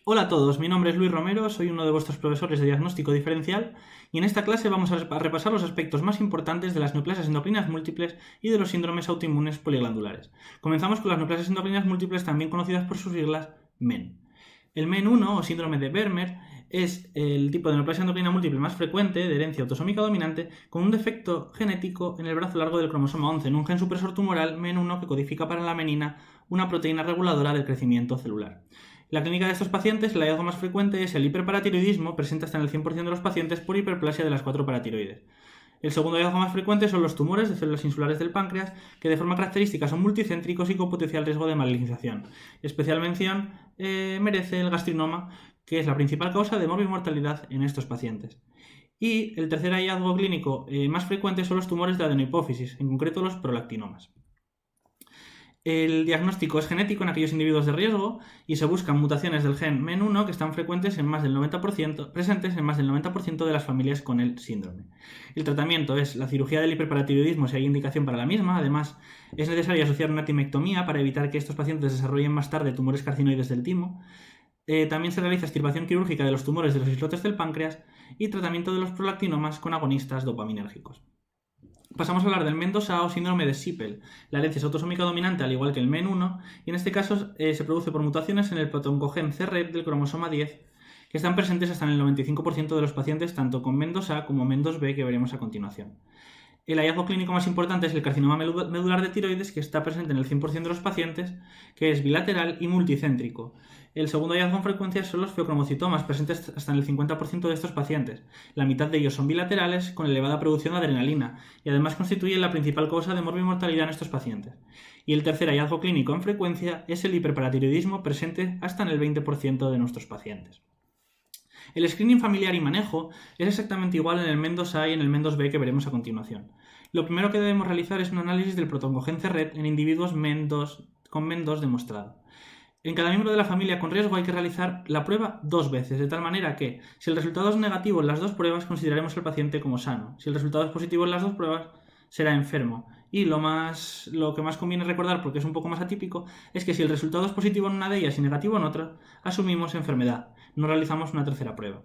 Hola a todos, mi nombre es Luis Romero, soy uno de vuestros profesores de diagnóstico diferencial y en esta clase vamos a repasar los aspectos más importantes de las neoplasias endocrinas múltiples y de los síndromes autoinmunes poliglandulares. Comenzamos con las neoplasias endocrinas múltiples, también conocidas por sus siglas MEN. El MEN1 o síndrome de Vermeer es el tipo de neoplasia endocrina múltiple más frecuente de herencia autosómica dominante con un defecto genético en el brazo largo del cromosoma 11 en un gen supresor tumoral MEN1 que codifica para la menina, una proteína reguladora del crecimiento celular. En la clínica de estos pacientes, el hallazgo más frecuente es el hiperparatiroidismo, presente hasta en el 100% de los pacientes por hiperplasia de las 4 paratiroides. El segundo hallazgo más frecuente son los tumores de células insulares del páncreas, que de forma característica son multicéntricos y con potencial riesgo de malignización. Especial mención merece el gastrinoma, que es la principal causa de morbimortalidad en estos pacientes. Y el tercer hallazgo clínico más frecuente son los tumores de adenohipófisis, en concreto los prolactinomas. El diagnóstico es genético en aquellos individuos de riesgo y se buscan mutaciones del gen MEN1 que están presentes en más del 90% de las familias con el síndrome. El tratamiento es la cirugía del hiperparatiroidismo si hay indicación para la misma. Además, es necesario asociar una timectomía para evitar que estos pacientes desarrollen más tarde tumores carcinoides del timo. También se realiza extirpación quirúrgica de los tumores de los islotes del páncreas y tratamiento de los prolactinomas con agonistas dopaminérgicos. Pasamos a hablar del MEN2A o síndrome de Sippel. La herencia es autosómica dominante al igual que el MEN1 y en este caso se produce por mutaciones en el protoncogen CREB del cromosoma 10 que están presentes hasta en el 95% de los pacientes tanto con MEN2A como MEN2B que veremos a continuación. El hallazgo clínico más importante es el carcinoma medular de tiroides, que está presente en el 100% de los pacientes, que es bilateral y multicéntrico. El segundo hallazgo en frecuencia son los feocromocitomas, presentes hasta en el 50% de estos pacientes. La mitad de ellos son bilaterales, con elevada producción de adrenalina, y además constituyen la principal causa de morbimortalidad en estos pacientes. Y el tercer hallazgo clínico en frecuencia es el hiperparatiroidismo, presente hasta en el 20% de nuestros pacientes. El screening familiar y manejo es exactamente igual en el MEN2A y en el MEN2B que veremos a continuación. Lo primero que debemos realizar es un análisis del protoncogen CREB en individuos con MEN2 demostrado. En cada miembro de la familia con riesgo hay que realizar la prueba 2 veces, de tal manera que, si el resultado es negativo en las 2 pruebas, consideraremos al paciente como sano. Si el resultado es positivo en las 2 pruebas, será enfermo. Y lo que más conviene recordar, porque es un poco más atípico, es que si el resultado es positivo en una de ellas y negativo en otra, asumimos enfermedad. No realizamos una tercera prueba.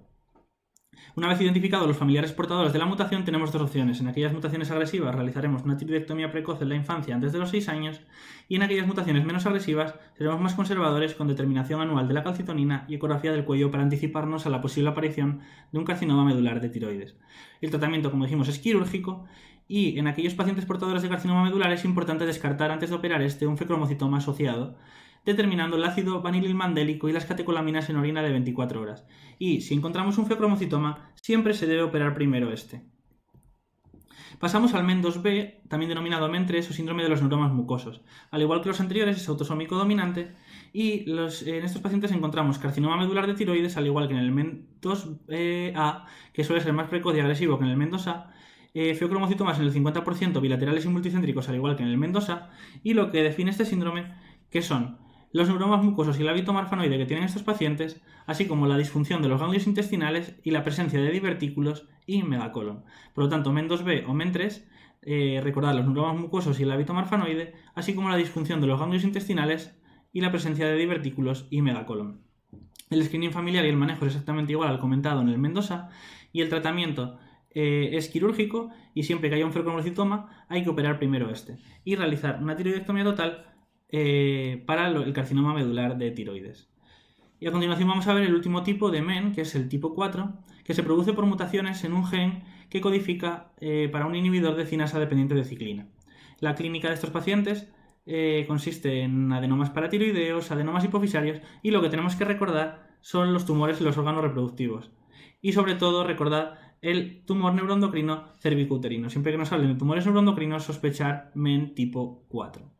Una vez identificados los familiares portadores de la mutación, tenemos dos opciones. En aquellas mutaciones agresivas realizaremos una tiroidectomía precoz en la infancia antes de los 6 años y en aquellas mutaciones menos agresivas seremos más conservadores con determinación anual de la calcitonina y ecografía del cuello para anticiparnos a la posible aparición de un carcinoma medular de tiroides. El tratamiento, como dijimos, es quirúrgico y en aquellos pacientes portadores de carcinoma medular es importante descartar antes de operar un feocromocitoma asociado, determinando el ácido vanililmandélico y las catecolaminas en orina de 24 horas. Y si encontramos un feocromocitoma, siempre se debe operar primero este. Pasamos al MEN2B, también denominado MEN3 o síndrome de los neuromas mucosos. Al igual que los anteriores, es autosómico dominante y en estos pacientes encontramos carcinoma medular de tiroides, al igual que en el MEN2A, que suele ser más precoz y agresivo que en el MEN2A, feocromocitomas en el 50% bilaterales y multicéntricos, al igual que en el MEN2A, y lo que define este síndrome, que son los neuromas mucosos y el hábito marfanoide que tienen estos pacientes, así como la disfunción de los ganglios intestinales y la presencia de divertículos y megacolon. Por lo tanto, MEN2B o MEN3, recordad los neuromas mucosos y el hábito marfanoide, así como la disfunción de los ganglios intestinales y la presencia de divertículos y megacolon. El screening familiar y el manejo es exactamente igual al comentado en el MEN2A y el tratamiento es quirúrgico y siempre que haya un feocromocitoma hay que operar primero y realizar una tiroidectomía total para el carcinoma medular de tiroides. Y a continuación vamos a ver el último tipo de MEN, que es el tipo 4, que se produce por mutaciones en un gen que codifica para un inhibidor de cinasa dependiente de ciclina. La clínica de estos pacientes consiste en adenomas paratiroideos, adenomas hipofisarios y lo que tenemos que recordar son los tumores en los órganos reproductivos. Y sobre todo recordad el tumor neuroendocrino cervicouterino. Siempre que nos hablen de tumores neuroendocrinos, sospechar MEN tipo 4.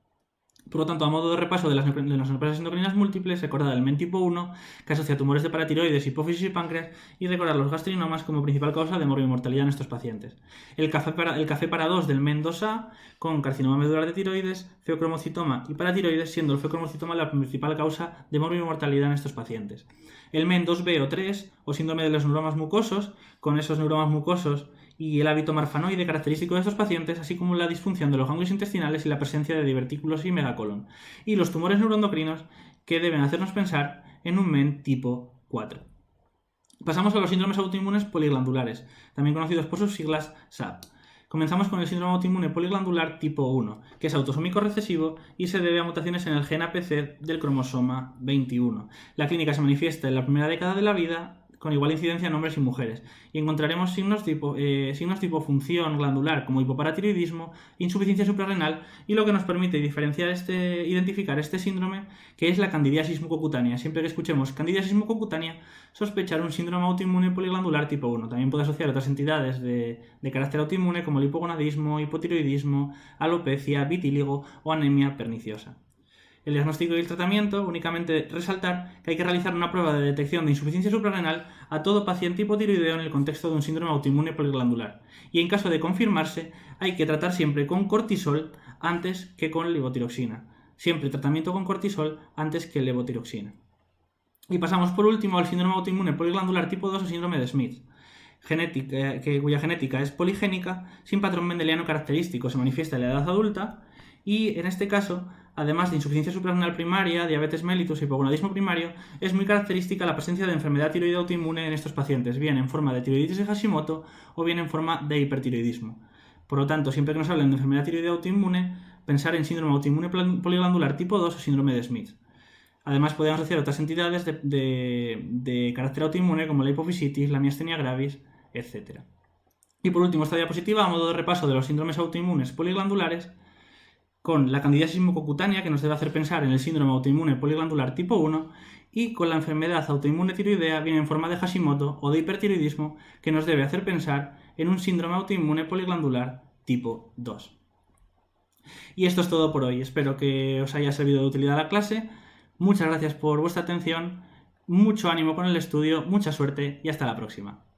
Por lo tanto, a modo de repaso de las neoplasias endocrinas múltiples, recordad el MEN tipo 1, que asocia tumores de paratiroides, hipófisis y páncreas, y recordad los gastrinomas como principal causa de morbimortalidad en estos pacientes. El café para 2 del MEN2A, con carcinoma medular de tiroides, feocromocitoma y paratiroides, siendo el feocromocitoma la principal causa de morbimortalidad en estos pacientes. El MEN2B o 3, o síndrome de los neuromas mucosos, con esos neuromas mucosos y el hábito marfanoide característico de estos pacientes, así como la disfunción de los ganglios intestinales y la presencia de divertículos y megacolon. Y los tumores neuroendocrinos que deben hacernos pensar en un MEN tipo 4. Pasamos a los síndromes autoinmunes poliglandulares, también conocidos por sus siglas SAP. Comenzamos con el síndrome autoinmune poliglandular tipo 1, que es autosómico recesivo y se debe a mutaciones en el gen APC del cromosoma 21. La clínica se manifiesta en la primera década de la vida con igual incidencia en hombres y mujeres, y encontraremos signos tipo función glandular como hipoparatiroidismo, insuficiencia suprarrenal, y lo que nos permite identificar este síndrome, que es la candidiasis mucocutánea. Siempre que escuchemos candidiasis mucocutánea, sospechar un síndrome autoinmune poliglandular tipo 1. También puede asociar otras entidades de carácter autoinmune como el hipogonadismo, hipotiroidismo, alopecia, vitíligo o anemia perniciosa. El diagnóstico y el tratamiento, únicamente resaltar que hay que realizar una prueba de detección de insuficiencia suprarrenal a todo paciente hipotiroideo en el contexto de un síndrome autoinmune poliglandular. Y en caso de confirmarse, hay que tratar siempre con cortisol antes que con levotiroxina. Siempre tratamiento con cortisol antes que levotiroxina. Y pasamos por último al síndrome autoinmune poliglandular tipo 2 o síndrome de Smith, cuya genética es poligénica, sin patrón mendeliano característico, se manifiesta en la edad adulta y en este caso, además de insuficiencia suprarrenal primaria, diabetes mellitus y hipogonadismo primario, es muy característica la presencia de enfermedad tiroidea autoinmune en estos pacientes, bien en forma de tiroiditis de Hashimoto o bien en forma de hipertiroidismo. Por lo tanto, siempre que nos hablen de enfermedad tiroidea autoinmune, pensar en síndrome autoinmune poliglandular tipo 2 o síndrome de Smith. Además, podemos asociar otras entidades de carácter autoinmune como la hipofisitis, la miastenia gravis, etc. Y por último, esta diapositiva, a modo de repaso de los síndromes autoinmunes poliglandulares, con la candidiasis mucocutánea, que nos debe hacer pensar en el síndrome autoinmune poliglandular tipo 1, y con la enfermedad autoinmune tiroidea, bien en forma de Hashimoto o de hipertiroidismo, que nos debe hacer pensar en un síndrome autoinmune poliglandular tipo 2. Y esto es todo por hoy. Espero que os haya servido de utilidad la clase. Muchas gracias por vuestra atención, mucho ánimo con el estudio, mucha suerte y hasta la próxima.